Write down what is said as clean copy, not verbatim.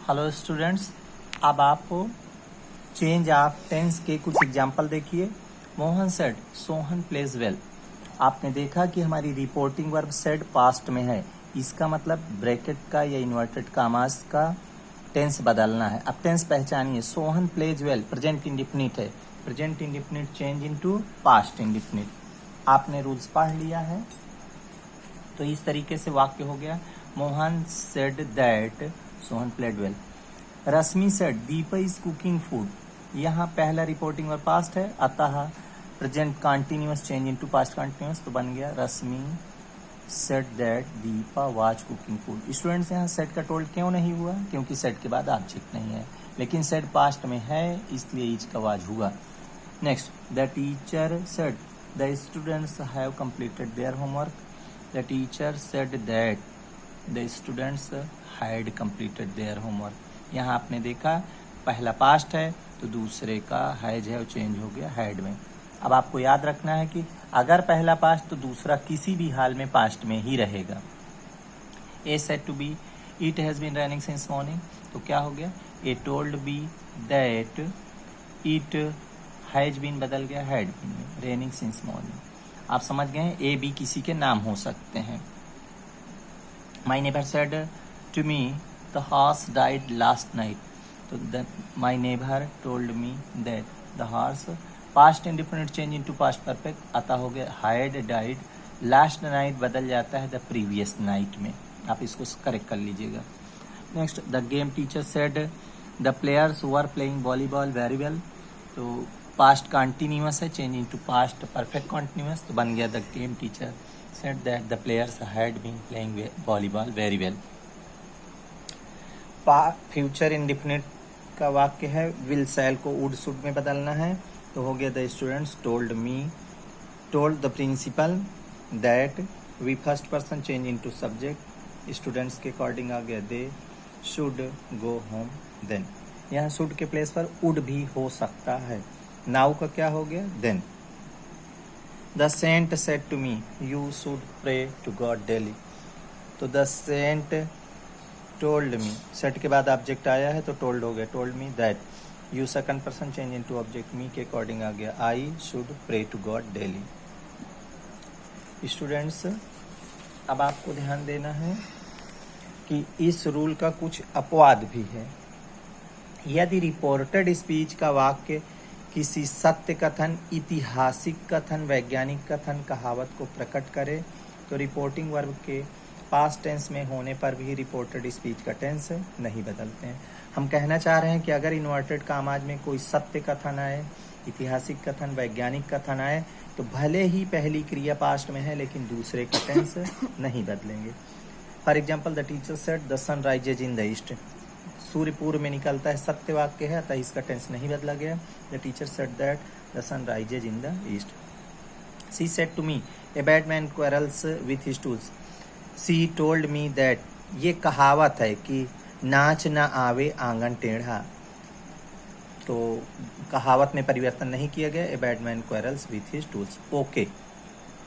Hello students, अब आप change of tense के कुछ एग्जाम्पल देखिए। Mohan said Sohan plays well. आपने देखा कि हमारी रिपोर्टिंग वर्ब सेड पास्ट में है, इसका मतलब ब्रैकेट का या इन्वर्टेड कामास का टेंस बदलना है। अब टेंस पहचानिए। Sohan plays well present indefinite है, present indefinite change into past indefinite. आपने रूल्स पढ़ लिया है, तो इस तरीके से वाक्य हो गया। Mohan said that Sohan played well. Rashmi said Deepa is cooking food. यहाँ पहला रिपोर्टिंग वर्ब पास्ट है, अतः present continuous change into past continuous, तो बन गया Rashmi said that Deepa was cooking food. Students, यहाँ सेड का टोल्ड क्यों नहीं हुआ? क्योंकि सेड के बाद ऑब्जेक्ट नहीं है, लेकिन सेड पास्ट में है, इसलिए इज का वाज हुआ। Next, the teacher said the students have completed their homework. The teacher said that the students had completed their homework. यहाँ आपने देखा पहला पास्ट है, तो दूसरे का हैज है चेंज हो गया हैड में। अब आपको याद रखना है कि अगर पहला पास्ट तो दूसरा किसी भी हाल में पास्ट में ही रहेगा। A said to B it has been raining since morning, तो क्या हो गया? A told B that it has been बदल गया हैड बीन में, रेनिंग सिंस मॉर्निंग। आप समझ गए, ए बी किसी के नाम हो सकते हैं। My neighbor said to me, the horse died last night. So my neighbor told me that the horse, past indefinite change into past perfect, अतः हो गया had died last night, बदल जाता है the previous night में। आप इसको correct कर लीजिएगा। Next, the game teacher said the players were playing volleyball very well. तो past continuous है, change into past perfect continuous, तो बन गया the game teacher said that the players had been playing volleyball very well. Future indefinite का वाक्य है, will shall को would should में बदलना है, तो हो गया the students told me, told the principal that. We first person change into subject, students के अकॉर्डिंग आ गया they should go home then. यहाँ शुड के प्लेस पर वुड भी हो सकता है। नाउ का क्या हो गया? Then. The saint said to me, you should pray to God daily. तो the saint told me, said के बाद ऑब्जेक्ट आया है तो told हो गया, told me that। you second person change into object, me के अकॉर्डिंग आ गया I should pray to God daily। Students, अब आपको ध्यान देना है कि इस रूल का कुछ अपवाद भी है। यदि रिपोर्टेड स्पीच का वाक्य किसी सत्य कथन, ऐतिहासिक कथन, वैज्ञानिक कथन, कहावत को प्रकट करे, तो रिपोर्टिंग वर्ब के पास्ट टेंस में होने पर भी रिपोर्टेड स्पीच का टेंस नहीं बदलते हैं। हम कहना चाह रहे हैं कि अगर इन्वर्टेड कामाज में कोई सत्य कथन आए, ऐतिहासिक कथन, वैज्ञानिक कथन आए, तो भले ही पहली क्रिया पास्ट में है, लेकिन दूसरे का टेंस नहीं बदलेंगे। For example, the teacher said the sun rises in the east. सूर्य पूर्व में निकलता है, सत्य वाक्य है, अतः इसका टेंस नहीं बदला गया। The teacher said that the sun rises in the east. She said to me a bad man quarrels with his tools. She told me that, ये कहावत है कि नाच न आवे आंगन टेढ़ा, तो कहावत में परिवर्तन नहीं किया गया। ए bad man quarrels with his tools. Okay.